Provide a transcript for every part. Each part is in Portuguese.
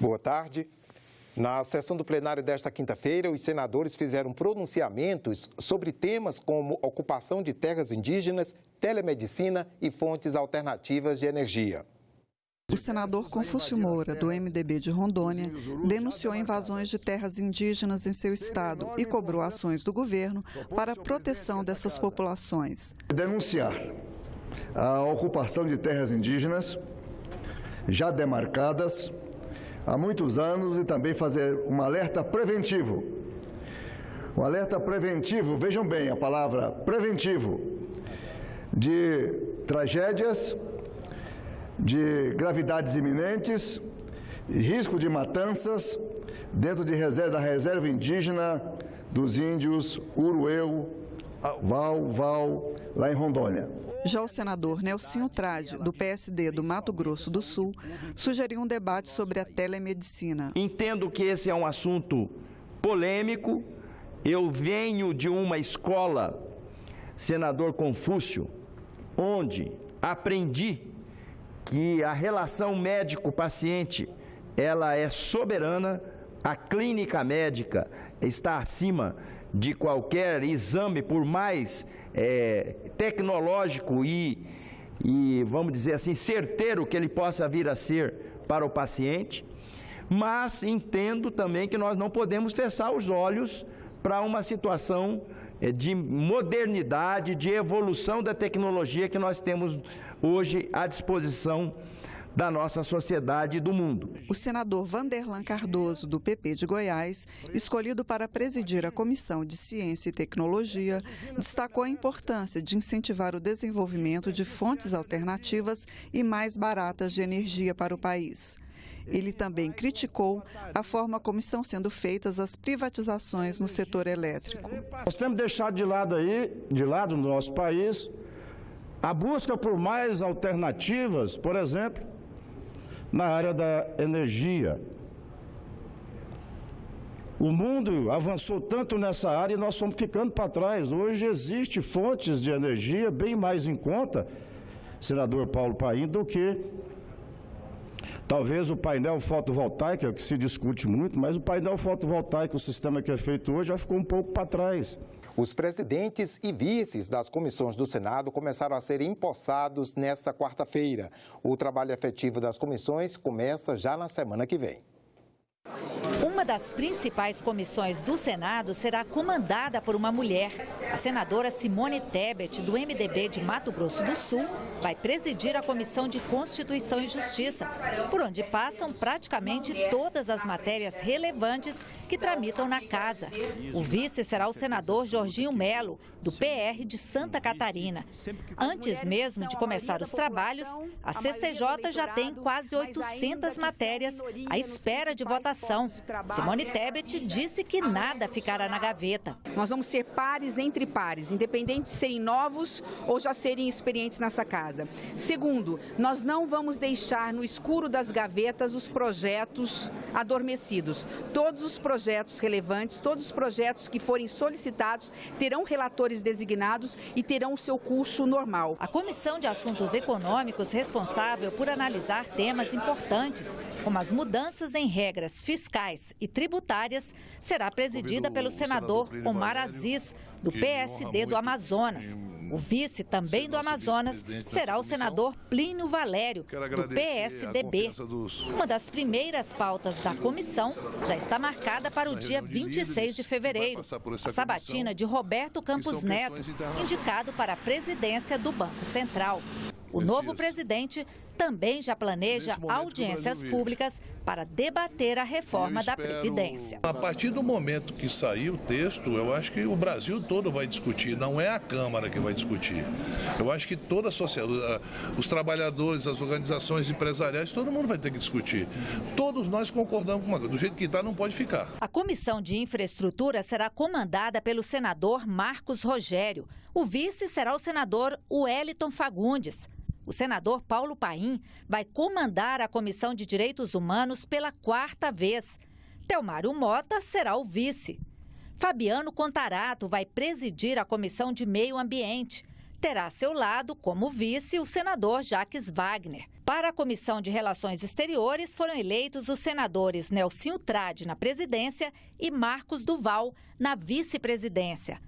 Boa tarde. Na sessão do plenário desta quinta-feira, os senadores fizeram pronunciamentos sobre temas como ocupação de terras indígenas, telemedicina e fontes alternativas de energia. O senador Confúcio Moura, do MDB de Rondônia, denunciou invasões de terras indígenas em seu estado e cobrou ações do governo para a proteção dessas populações. Denunciar a ocupação de terras indígenas já demarcadas há muitos anos e também fazer um alerta preventivo. Um alerta preventivo, vejam bem a palavra preventivo, de tragédias, de gravidades iminentes, risco de matanças dentro da reserva indígena dos índios Urueu, Val, lá em Rondônia. Já o senador Nelsinho Trade, do PSD do Mato Grosso do Sul, sugeriu um debate sobre a telemedicina. Entendo que esse é um assunto polêmico. Eu venho de uma escola, senador Confúcio, onde aprendi que a relação médico-paciente, ela é soberana, a clínica médica está acima de qualquer exame, por mais tecnológico e, vamos dizer assim, certeiro que ele possa vir a ser para o paciente, mas entendo também que nós não podemos fechar os olhos para uma situação de modernidade, de evolução da tecnologia que nós temos hoje à disposição da nossa sociedade e do mundo. O senador Vanderlan Cardoso, do PP de Goiás, escolhido para presidir a Comissão de Ciência e Tecnologia, destacou a importância de incentivar o desenvolvimento de fontes alternativas e mais baratas de energia para o país. Ele também criticou a forma como estão sendo feitas as privatizações no setor elétrico. Nós temos deixado de lado no nosso país, a busca por mais alternativas, por exemplo, na área da energia. O mundo avançou tanto nessa área e nós estamos ficando para trás. Hoje existem fontes de energia bem mais em conta, senador Paulo Paim, do que talvez o painel fotovoltaico, é o que se discute muito, mas o painel fotovoltaico, o sistema que é feito hoje, já ficou um pouco para trás. Os presidentes e vices das comissões do Senado começaram a ser empossados nesta quarta-feira. O trabalho efetivo das comissões começa já na semana que vem. Uma das principais comissões do Senado será comandada por uma mulher. A senadora Simone Tebet, do MDB de Mato Grosso do Sul, vai presidir a Comissão de Constituição e Justiça, por onde passam praticamente todas as matérias relevantes que tramitam na casa. O vice será o senador Jorginho Melo, do PR de Santa Catarina. Antes mesmo de começar os trabalhos, a CCJ já tem quase 800 matérias à espera de votação. Simone Tebet disse que nada ficará na gaveta. Nós vamos ser pares entre pares, independente de serem novos ou já serem experientes nessa casa. Segundo, nós não vamos deixar no escuro das gavetas os projetos adormecidos. Todos os projetos relevantes, todos os projetos que forem solicitados terão relatores designados e terão o seu curso normal. A Comissão de Assuntos Econômicos, responsável por analisar temas importantes, como as mudanças em regras fiscais e tributárias, será presidida pelo senador Omar Aziz, do PSD do Amazonas. O vice, também do Amazonas, será o senador Plínio Valério, do PSDB. Uma das primeiras pautas da comissão já está marcada para o dia 26 de fevereiro, a sabatina de Roberto Campos Neto, indicado para a presidência do Banco Central. O novo presidente também já planeja audiências públicas para debater a reforma da Previdência. A partir do momento que sair o texto, eu acho que o Brasil todo vai discutir, não é a Câmara que vai discutir. Eu acho que toda a sociedade, os trabalhadores, as organizações empresariais, todo mundo vai ter que discutir. Todos nós concordamos com uma coisa, do jeito que está não pode ficar. A Comissão de Infraestrutura será comandada pelo senador Marcos Rogério. O vice será o senador Wellington Fagundes. O senador Paulo Paim vai comandar a Comissão de Direitos Humanos pela 4ª vez. Telmário Mota será o vice. Fabiano Contarato vai presidir a Comissão de Meio Ambiente. terá a seu lado, como vice, o senador Jacques Wagner. Para a Comissão de Relações Exteriores foram eleitos os senadores Nelsinho Trade na presidência e Marcos Duval na vice-presidência.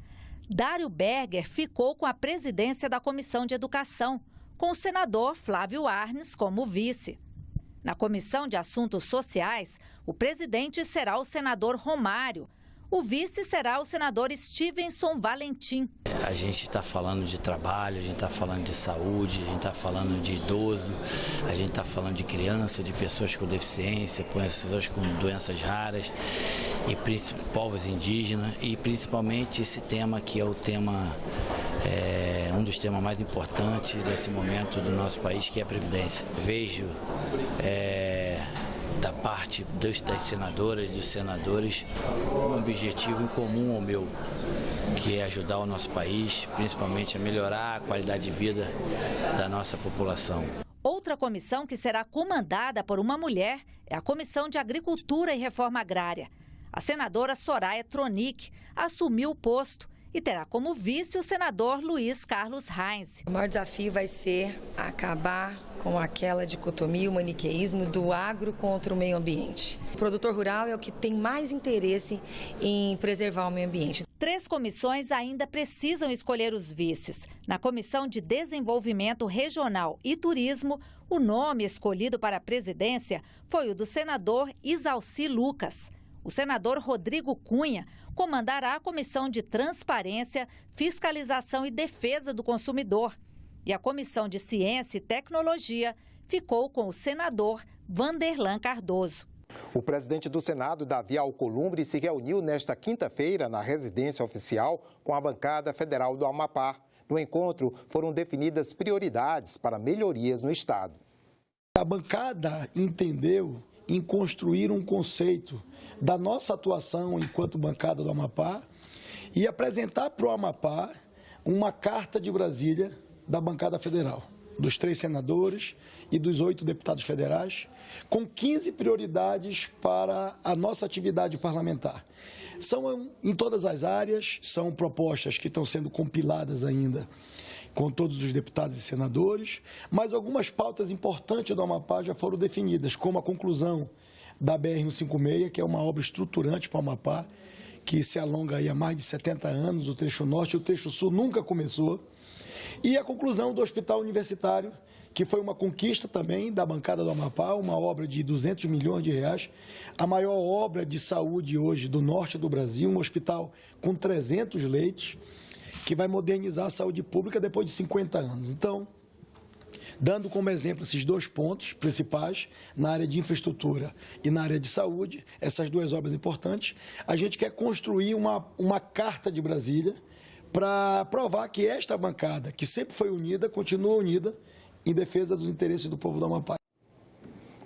Dário Berger ficou com a presidência da Comissão de Educação, com o senador Flávio Arnes como vice. Na Comissão de Assuntos Sociais, o presidente será o senador Romário. O vice será o senador Stevenson Valentim. A gente está falando de trabalho, a gente está falando de saúde, a gente está falando de idoso, a gente está falando de criança, de pessoas com deficiência, pessoas com doenças raras, e povos indígenas, e principalmente esse tema que é o tema, um dos temas mais importantes desse momento do nosso país, que é a Previdência. Vejo da parte das senadoras e dos senadores um objetivo em comum ao meu, que é ajudar o nosso país, principalmente a melhorar a qualidade de vida da nossa população. Outra comissão que será comandada por uma mulher é a Comissão de Agricultura e Reforma Agrária. A senadora Soraya Tronic assumiu o posto e terá como vice o senador Luiz Carlos Reis. O maior desafio vai ser acabar com aquela dicotomia, o maniqueísmo do agro contra o meio ambiente. O produtor rural é o que tem mais interesse em preservar o meio ambiente. 3 comissões ainda precisam escolher os vices. Na Comissão de Desenvolvimento Regional e Turismo, o nome escolhido para a presidência foi o do senador Isalci Lucas. O senador Rodrigo Cunha comandará a Comissão de Transparência, Fiscalização e Defesa do Consumidor. E a Comissão de Ciência e Tecnologia ficou com o senador Vanderlan Cardoso. O presidente do Senado, Davi Alcolumbre, se reuniu nesta quinta-feira na residência oficial com a bancada federal do Amapá. No encontro, foram definidas prioridades para melhorias no Estado. A bancada entendeu em construir um conceito da nossa atuação enquanto bancada do Amapá e apresentar para o Amapá uma carta de Brasília da bancada federal, dos 3 senadores e dos 8 deputados federais, com 15 prioridades para a nossa atividade parlamentar. São em todas as áreas, são propostas que estão sendo compiladas ainda com todos os deputados e senadores, mas algumas pautas importantes do Amapá já foram definidas, como a conclusão da BR-156, que é uma obra estruturante para o Amapá, que se alonga aí há mais de 70 anos, o trecho norte e o trecho sul nunca começou, e a conclusão do Hospital Universitário, que foi uma conquista também da bancada do Amapá, uma obra de 200 milhões de reais, a maior obra de saúde hoje do norte do Brasil, um hospital com 300 leitos, que vai modernizar a saúde pública depois de 50 anos. Então, dando como exemplo esses 2 pontos principais, na área de infraestrutura e na área de saúde, essas 2 obras importantes, a gente quer construir uma carta de Brasília para provar que esta bancada, que sempre foi unida, continua unida em defesa dos interesses do povo do Amapá.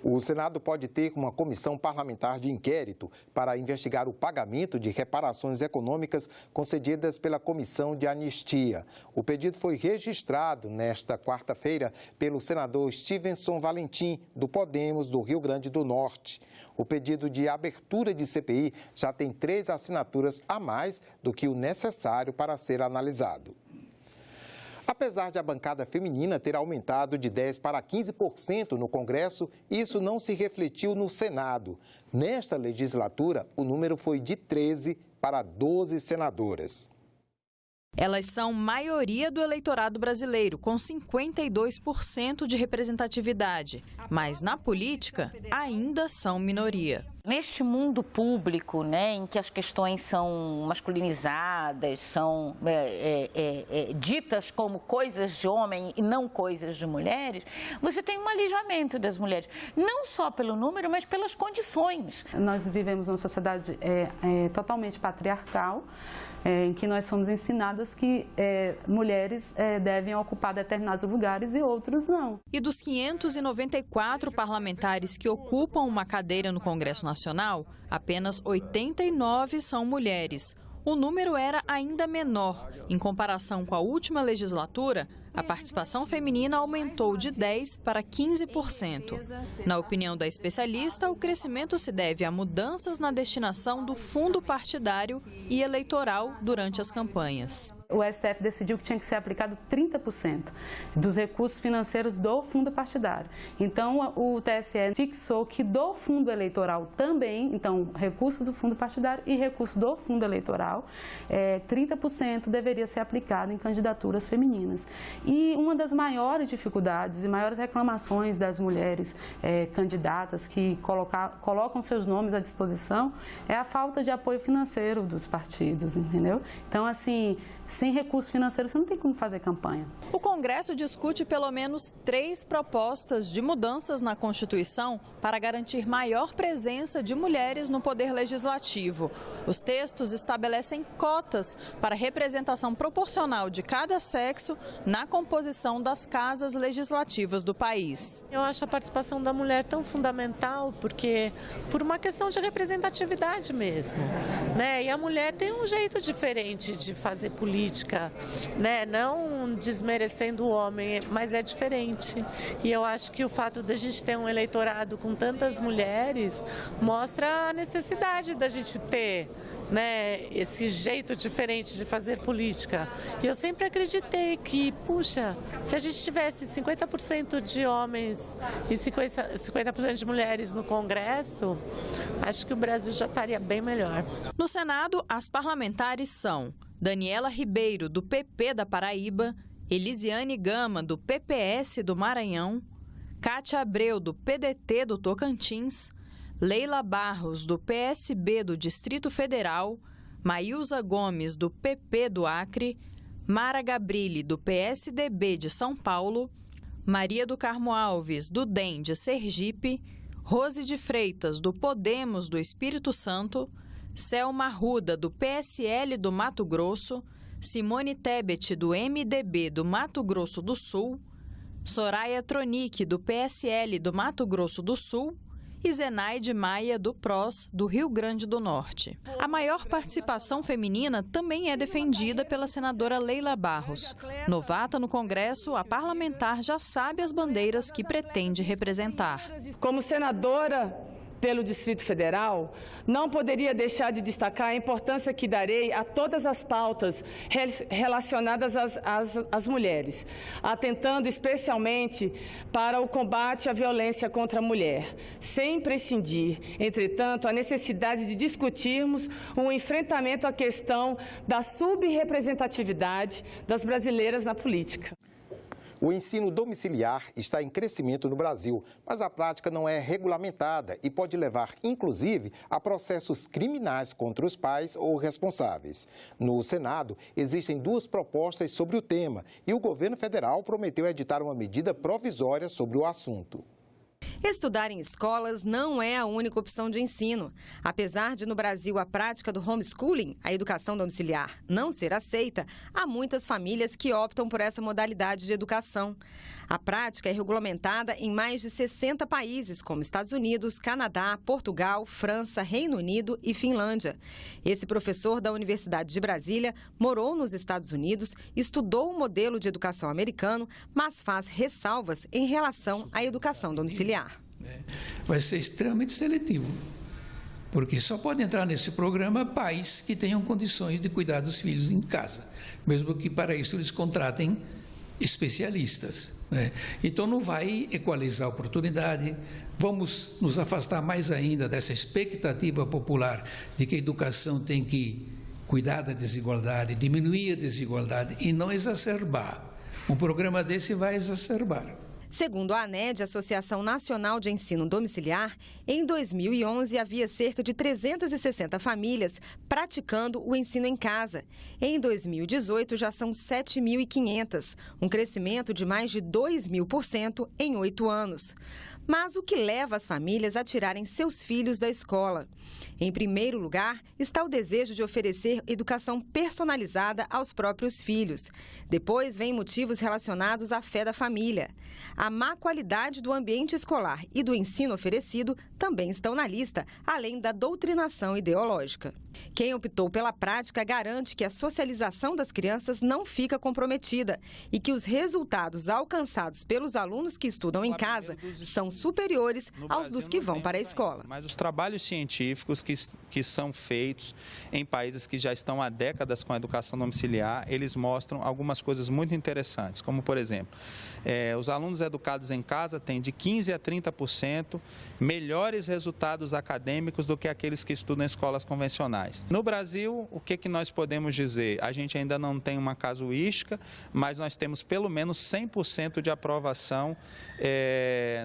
O Senado pode ter uma comissão parlamentar de inquérito para investigar o pagamento de reparações econômicas concedidas pela Comissão de Anistia. O pedido foi registrado nesta quarta-feira pelo senador Stevenson Valentim, do Podemos, do Rio Grande do Norte. O pedido de abertura de CPI já tem 3 assinaturas a mais do que o necessário para ser analisado. Apesar de a bancada feminina ter aumentado de 10% para 15% no Congresso, isso não se refletiu no Senado. Nesta legislatura, o número foi de 13 para 12 senadoras. Elas são maioria do eleitorado brasileiro, com 52% de representatividade. Mas na política, ainda são minoria. Neste mundo público, em que as questões são masculinizadas, são ditas como coisas de homem e não coisas de mulheres, você tem um alijamento das mulheres, não só pelo número, mas pelas condições. Nós vivemos uma sociedade totalmente patriarcal, em que nós somos ensinadas que mulheres devem ocupar determinados lugares e outros não. E dos 594 parlamentares que ocupam uma cadeira no Congresso Nacional, apenas 89 são mulheres. O número era ainda menor. Em comparação com a última legislatura, a participação feminina aumentou de 10% para 15%. Na opinião da especialista, o crescimento se deve a mudanças na destinação do fundo partidário e eleitoral durante as campanhas. O STF decidiu que tinha que ser aplicado 30% dos recursos financeiros do fundo partidário. Então, o TSE fixou que do fundo eleitoral também, então, recurso do fundo partidário e recurso do fundo eleitoral, 30% deveria ser aplicado em candidaturas femininas. E uma das maiores dificuldades e maiores reclamações das mulheres candidatas que colocam seus nomes à disposição é a falta de apoio financeiro dos partidos, entendeu? Então, assim, sem recurso financeiro você não tem como fazer campanha. O Congresso discute pelo menos 3 propostas de mudanças na Constituição para garantir maior presença de mulheres no Poder Legislativo. Os textos estabelecem cotas para representação proporcional de cada sexo na composição das casas legislativas do país. Eu acho a participação da mulher tão fundamental porque por uma questão de representatividade mesmo, né? E a mulher tem um jeito diferente de fazer política, né? Não desmerecendo o homem, mas é diferente. E eu acho que o fato de a gente ter um eleitorado com tantas mulheres mostra a necessidade da gente ter, né, esse jeito diferente de fazer política. E eu sempre acreditei que, puxa, se a gente tivesse 50% de homens e 50% de mulheres no Congresso, acho que o Brasil já estaria bem melhor. No Senado, as parlamentares são Daniela Ribeiro, do PP da Paraíba, Elisiane Gama, do PPS do Maranhão, Cátia Abreu, do PDT do Tocantins, Leila Barros, do PSB do Distrito Federal, Maílza Gomes, do PP do Acre, Mara Gabrilli, do PSDB de São Paulo, Maria do Carmo Alves, do DEM de Sergipe, Rose de Freitas, do Podemos do Espírito Santo, Selma Arruda, do PSL do Mato Grosso, Simone Tebet, do MDB do Mato Grosso do Sul, Soraya Tronic, do PSL do Mato Grosso do Sul, e Zenaide Maia, do PROS, do Rio Grande do Norte. A maior participação feminina também é defendida pela senadora Leila Barros. Novata no Congresso, a parlamentar já sabe as bandeiras que pretende representar. Como senadora pelo Distrito Federal, não poderia deixar de destacar a importância que darei a todas as pautas relacionadas às mulheres, atentando especialmente para o combate à violência contra a mulher, sem prescindir, entretanto, a necessidade de discutirmos o enfrentamento à questão da subrepresentatividade das brasileiras na política. O ensino domiciliar está em crescimento no Brasil, mas a prática não é regulamentada e pode levar, inclusive, a processos criminais contra os pais ou responsáveis. No Senado, existem 2 propostas sobre o tema e o governo federal prometeu editar uma medida provisória sobre o assunto. Estudar em escolas não é a única opção de ensino. Apesar de no Brasil a prática do homeschooling, a educação domiciliar, não ser aceita, há muitas famílias que optam por essa modalidade de educação. A prática é regulamentada em mais de 60 países, como Estados Unidos, Canadá, Portugal, França, Reino Unido e Finlândia. Esse professor da Universidade de Brasília morou nos Estados Unidos, estudou o modelo de educação americano, mas faz ressalvas em relação à educação domiciliar. Vai ser extremamente seletivo, porque só pode entrar nesse programa pais que tenham condições de cuidar dos filhos em casa, mesmo que para isso eles contratem especialistas, né? Então não vai equalizar a oportunidade, vamos nos afastar mais ainda dessa expectativa popular de que a educação tem que cuidar da desigualdade, diminuir a desigualdade e não exacerbar. Um programa desse vai exacerbar. Segundo a ANED, Associação Nacional de Ensino Domiciliar, em 2011 havia cerca de 360 famílias praticando o ensino em casa. Em 2018 já são 7.500, um crescimento de mais de 2.000% em 8 anos. Mas o que leva as famílias a tirarem seus filhos da escola? Em primeiro lugar, está o desejo de oferecer educação personalizada aos próprios filhos. Depois vem motivos relacionados à fé da família. A má qualidade do ambiente escolar e do ensino oferecido também estão na lista, além da doutrinação ideológica. Quem optou pela prática garante que a socialização das crianças não fica comprometida e que os resultados alcançados pelos alunos que estudam em casa são superiores aos dos que vão para a escola. Mas os trabalhos científicos que são feitos em países que já estão há décadas com a educação domiciliar, eles mostram algumas coisas muito interessantes, como, por exemplo, os alunos educados em casa têm de 15% a 30% melhores resultados acadêmicos do que aqueles que estudam em escolas convencionais. No Brasil, o que nós podemos dizer? A gente ainda não tem uma casuística, mas nós temos pelo menos 100% de aprovação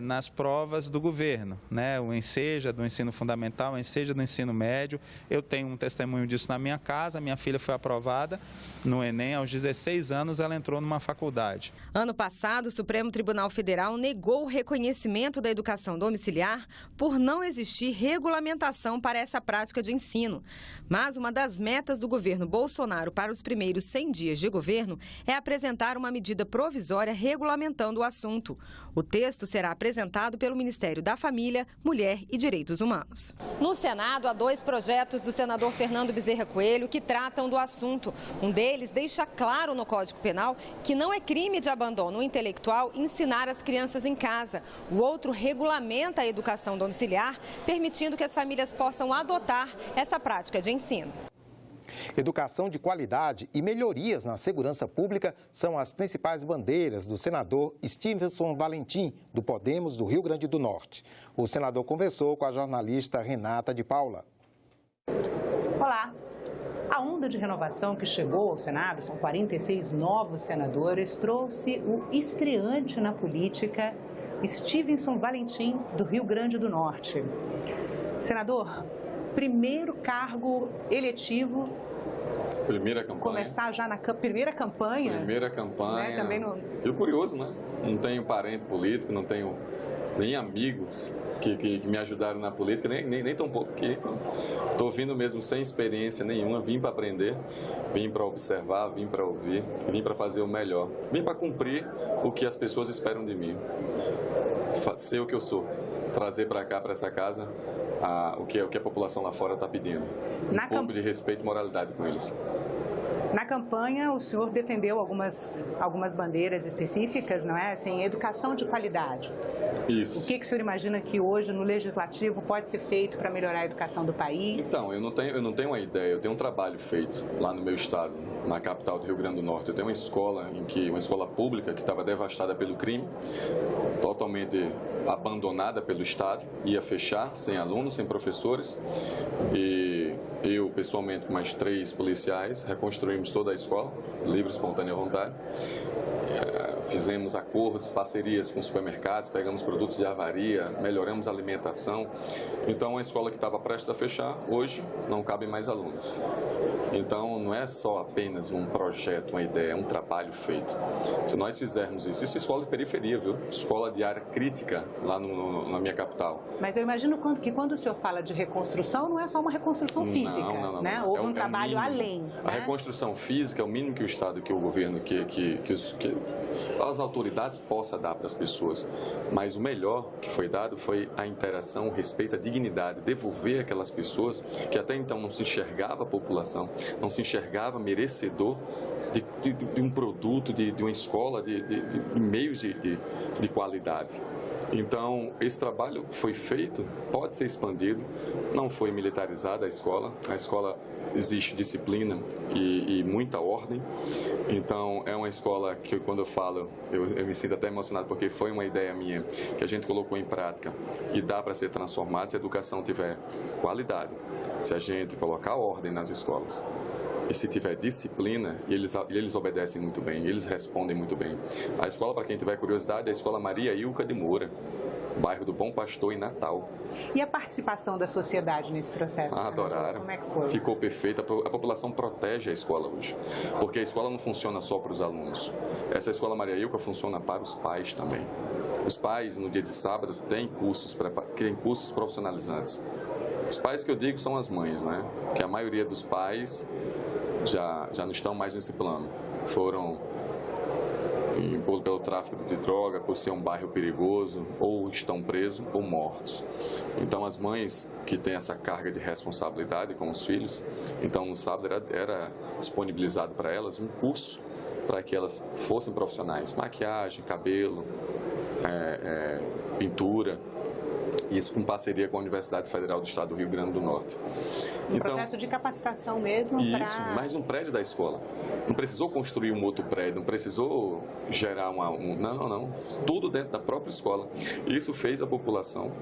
nas provas do governo, né? O ENSEJA do ensino fundamental, o ENSEJA do ensino médio. Eu tenho um testemunho disso na minha casa, minha filha foi aprovada no Enem, aos 16 anos ela entrou numa faculdade. Ano passado, o Supremo Tribunal Federal negou o reconhecimento da educação domiciliar por não existir regulamentação para essa prática de ensino. Mas uma das metas do governo Bolsonaro para os primeiros 100 dias de governo é apresentar uma medida provisória regulamentando o assunto. O texto será apresentado pelo Ministério da Família, Mulher e Direitos Humanos. No Senado, há 2 projetos do senador Fernando Bezerra Coelho que tratam do assunto. Um deles deixa claro no Código Penal que não é crime de abandono intelectual ensinar as crianças em casa. O outro regulamenta a educação domiciliar, permitindo que as famílias possam adotar essa prática de ensino. Educação de qualidade e melhorias na segurança pública são as principais bandeiras do senador Stevenson Valentim, do Podemos do Rio Grande do Norte. O senador conversou com a jornalista Renata de Paula. Olá. A onda de renovação que chegou ao Senado, são 46 novos senadores, trouxe o estreante na política, Stevenson Valentim, do Rio Grande do Norte. Senador, primeiro cargo eletivo. Primeira campanha. Começar já na primeira campanha. Primeira campanha. Né? Também no... E o curioso, né? Não tenho parente político, não tenho nem amigos que me ajudaram na política, nem tão pouco que estou vindo mesmo sem experiência nenhuma, vim para aprender, vim para observar, vim para ouvir, vim para fazer o melhor, vim para cumprir o que as pessoas esperam de mim, ser o que eu sou, trazer para cá, para essa casa, o que a população lá fora está pedindo, um pouco de respeito e moralidade com eles. Na campanha, o senhor defendeu algumas bandeiras específicas, não é? Assim, educação de qualidade. Isso. O que o senhor imagina que hoje no Legislativo pode ser feito para melhorar a educação do país? Então, eu não tenho uma ideia, eu tenho um trabalho feito lá no meu estado, na capital do Rio Grande do Norte. Eu tenho uma escola pública que estava devastada pelo crime, totalmente abandonada pelo Estado, ia fechar, sem alunos, sem professores, e eu, pessoalmente, com mais 3 policiais, reconstruímos toda a escola, livre, espontânea vontade. Fizemos acordos, parcerias com supermercados, pegamos produtos de avaria, melhoramos a alimentação. Então, a escola que estava prestes a fechar, hoje não cabem mais alunos. Então, não é só apenas um projeto, uma ideia, é um trabalho feito. Se nós fizermos isso é escola de periferia, viu? Escola de área crítica lá na minha capital. Mas eu imagino que quando o senhor fala de reconstrução, não é só uma reconstrução física, não, né? Houve um trabalho além. A reconstrução física é o mínimo que o Estado, que o governo, que as autoridades possam dar para as pessoas. Mas o melhor que foi dado foi a interação, o respeito, a dignidade, devolver aquelas pessoas que até então não se enxergava a população, não se enxergava merecedor de um produto, de uma escola, de meios de qualidade. Então, esse trabalho foi feito, pode ser expandido, não foi militarizada a escola existe disciplina e muita ordem, então é uma escola que quando eu falo, eu me sinto até emocionado porque foi uma ideia minha que a gente colocou em prática e dá para ser transformada se a educação tiver qualidade, se a gente colocar ordem nas escolas. E se tiver disciplina, eles obedecem muito bem, eles respondem muito bem. A escola, para quem tiver curiosidade, é a Escola Maria Ilka de Moura, bairro do Bom Pastor, em Natal. E a participação da sociedade nesse processo? Adoraram. Como é que foi? Ficou perfeita. A população protege a escola hoje, porque a escola não funciona só para os alunos. Essa Escola Maria Ilka funciona para os pais também. Os pais, no dia de sábado, têm cursos profissionalizantes. Os pais que eu digo são as mães, né? Porque a maioria dos pais já não estão mais nesse plano. pelo tráfico de droga, por ser um bairro perigoso, ou estão presos ou mortos. Então, as mães que têm essa carga de responsabilidade com os filhos, então no sábado era disponibilizado para elas um curso para que elas fossem profissionais, maquiagem, cabelo, pintura, isso com parceria com a Universidade Federal do Estado do Rio Grande do Norte. Um processo de capacitação mesmo? Isso, mais um prédio da escola. Não precisou construir um outro prédio, não precisou gerar não. Tudo dentro da própria escola. E isso fez a população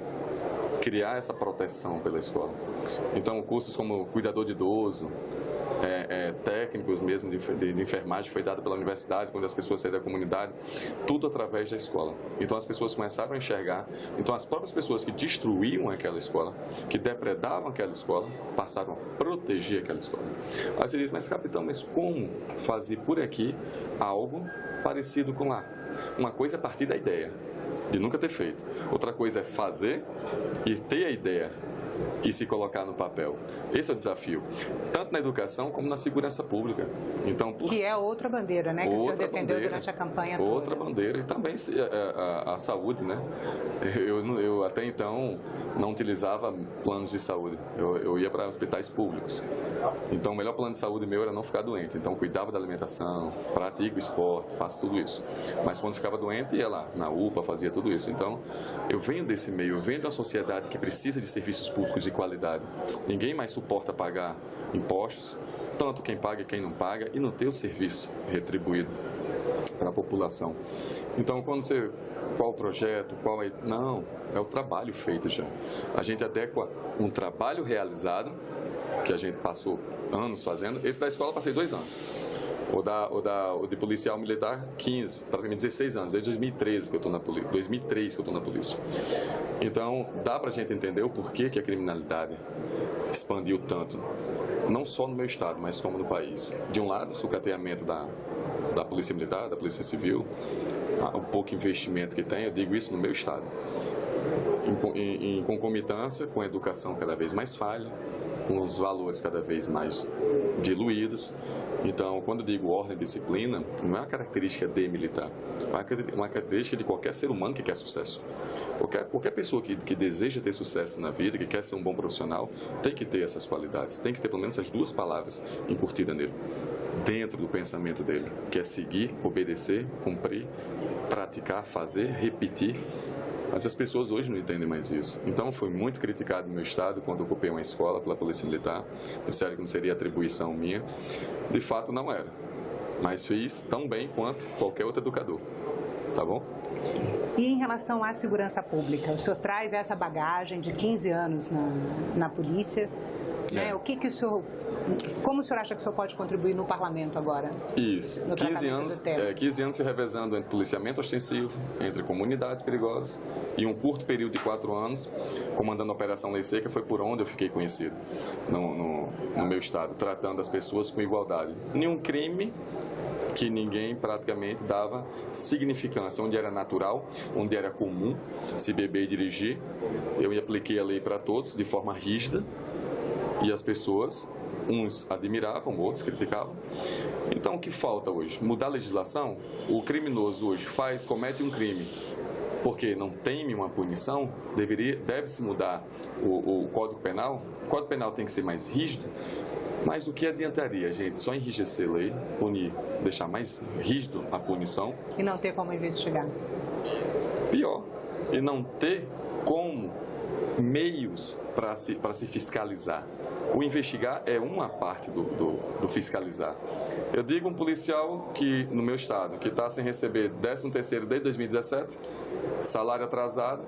criar essa proteção pela escola. Então, cursos como cuidador de idoso, técnicos mesmo de enfermagem foi dado pela universidade, quando as pessoas saíram da comunidade, tudo através da escola. Então as pessoas começaram a enxergar, então as próprias pessoas que destruíam aquela escola, que depredavam aquela escola, passaram a proteger aquela escola. Aí você diz, mas capitão, mas como fazer por aqui algo parecido com lá? Uma coisa é partir da ideia, de nunca ter feito. Outra coisa é fazer e ter a ideia e se colocar no papel. Esse é o desafio, tanto na educação como na segurança pública. Então, que é outra bandeira, né, que o senhor defendeu durante a campanha. Outra bandeira, e também a saúde, né? Eu até então não utilizava planos de saúde, eu ia para hospitais públicos. Então, o melhor plano de saúde meu era não ficar doente. Então, cuidava da alimentação, pratico esporte, faço tudo isso. Mas quando ficava doente, ia lá na UPA, fazia tudo isso. Então, eu venho desse meio, eu venho da sociedade que precisa de serviços públicos de qualidade. Ninguém mais suporta pagar impostos, tanto quem paga e quem não paga, e não ter o serviço retribuído para a população. Então, quando você... Qual o projeto? Não, é o trabalho feito já. A gente adequa um trabalho realizado, que a gente passou anos fazendo. Esse da escola eu passei 2 anos. O de policial militar, 15, praticamente 16 anos, desde 2013 que eu estou na polícia. 2003 que eu estou na polícia. Então, dá para a gente entender o porquê que a criminalidade expandiu tanto, não só no meu estado, mas como no país. De um lado, o sucateamento da polícia militar, da polícia civil, o pouco investimento que tem, eu digo isso no meu estado. Em concomitância com a educação cada vez mais falha, com os valores cada vez mais diluídos. Então, quando eu digo ordem e disciplina, não é uma característica de militar, é uma característica de qualquer ser humano que quer sucesso. Qualquer pessoa que deseja ter sucesso na vida, que quer ser um bom profissional, tem que ter essas qualidades, tem que ter pelo menos essas 2 palavras encurtidas nele, dentro do pensamento dele, que é seguir, obedecer, cumprir, praticar, fazer, repetir. Mas as pessoas hoje não entendem mais isso. Então, foi muito criticado no meu estado quando ocupei uma escola pela Polícia Militar. Disseram que não seria atribuição minha. De fato, não era. Mas fiz tão bem quanto qualquer outro educador. Tá bom? E em relação à segurança pública, o senhor traz essa bagagem de 15 anos na polícia. Né? O que o senhor, como o senhor acha que o senhor pode contribuir no parlamento agora? Isso, 15 anos se revezando entre policiamento ostensivo, entre comunidades perigosas, e um curto período de 4 anos comandando a Operação Lei Seca, foi por onde eu fiquei conhecido no meu estado, tratando as pessoas com igualdade. Nenhum crime que ninguém praticamente dava significância, onde era natural, onde era comum se beber e dirigir. Eu apliquei a lei para todos de forma rígida, e as pessoas, uns admiravam, outros criticavam. Então, o que falta hoje? Mudar a legislação? O criminoso hoje comete um crime porque não teme uma punição? Deve-se mudar o Código Penal? O Código Penal tem que ser mais rígido? Mas o que adiantaria, gente? Só enrijecer a lei, punir, deixar mais rígido a punição. E não ter como investigar. Pior, e não ter como meios para se fiscalizar. O investigar é uma parte do fiscalizar. Eu digo um policial que, no meu estado, que está sem receber 13º desde 2017, salário atrasado,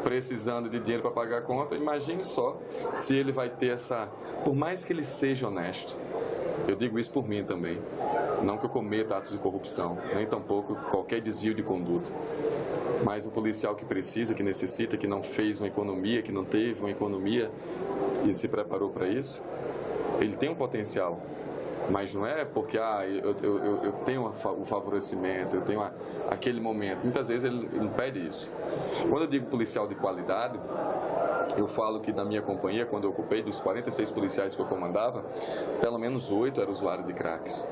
precisando de dinheiro para pagar a conta, imagine só se ele vai ter por mais que ele seja honesto, eu digo isso por mim também, não que eu cometa atos de corrupção, nem tampouco qualquer desvio de conduta, mas o policial que precisa, que necessita, que não fez uma economia, que não teve uma economia e se preparou para isso, ele tem um potencial, mas não é porque eu tenho o favorecimento, eu tenho aquele momento. Muitas vezes ele não pede isso. Quando eu digo policial de qualidade, eu falo que na minha companhia, quando eu ocupei, dos 46 policiais que eu comandava, pelo menos 8 eram usuários de cracks.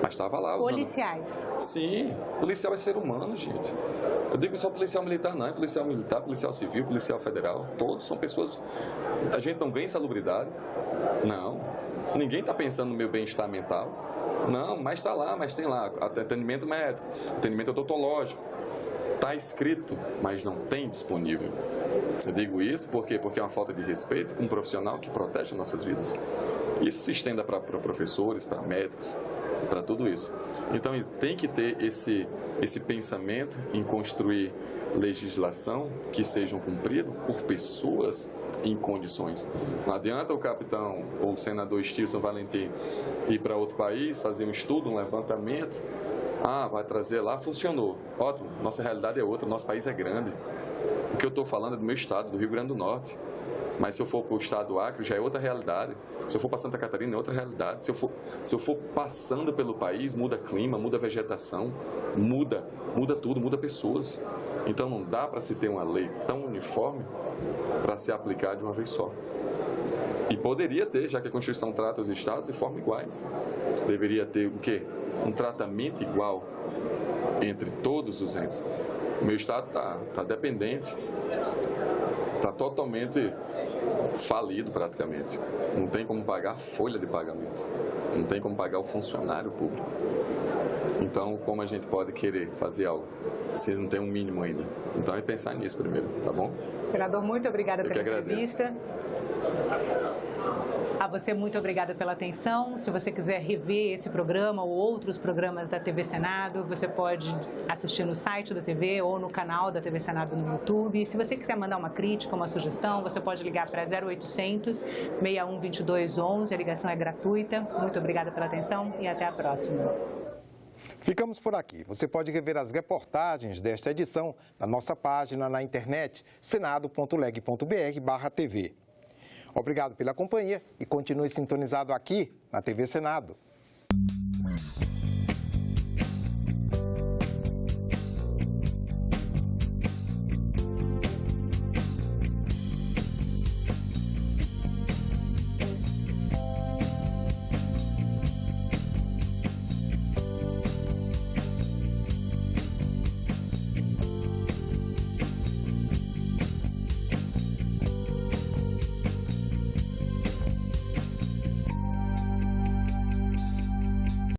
Mas estava lá usando... Policiais. Sim, policial é ser humano, gente. Eu digo só policial militar, não. É policial militar, policial civil, policial federal. Todos são pessoas... A gente não ganha insalubridade. Não. Ninguém está pensando no meu bem-estar mental. Não, mas está lá, mas tem lá. Atendimento médico, atendimento odontológico. Está escrito, mas não tem disponível. Eu digo isso porque é uma falta de respeito com um profissional que protege as nossas vidas. Isso se estenda para professores, para médicos, para tudo isso. Então, tem que ter esse pensamento em construir legislação que sejam cumpridas por pessoas em condições. Não adianta o capitão ou o senador Stilson Valentim ir para outro país, fazer um estudo, um levantamento. Vai trazer lá, funcionou. Ótimo, nossa realidade é outra, nosso país é grande. O que eu estou falando é do meu estado, do Rio Grande do Norte. Mas se eu for para o estado do Acre, já é outra realidade. Se eu for para Santa Catarina, é outra realidade. Se eu for passando pelo país, muda clima, muda vegetação, muda tudo, muda pessoas. Então não dá para se ter uma lei tão uniforme para se aplicar de uma vez só. E poderia ter, já que a Constituição trata os estados de forma iguais. Deveria ter o quê? Um tratamento igual entre todos os entes. O meu estado está dependente, está totalmente falido praticamente. Não tem como pagar a folha de pagamento, não tem como pagar o funcionário público. Então, como a gente pode querer fazer algo se não tem um mínimo ainda? Então, é pensar nisso primeiro, tá bom? Senador, muito obrigada pela entrevista. A você, muito obrigada pela atenção. Se você quiser rever esse programa ou outros programas da TV Senado, você pode assistir no site da TV ou no canal da TV Senado no YouTube. Se você quiser mandar uma crítica, uma sugestão, você pode ligar para 0800 61 22 11. A ligação é gratuita. Muito obrigada pela atenção e até a próxima. Ficamos por aqui. Você pode rever as reportagens desta edição na nossa página na internet senado.leg.br/TV. Obrigado pela companhia e continue sintonizado aqui na TV Senado.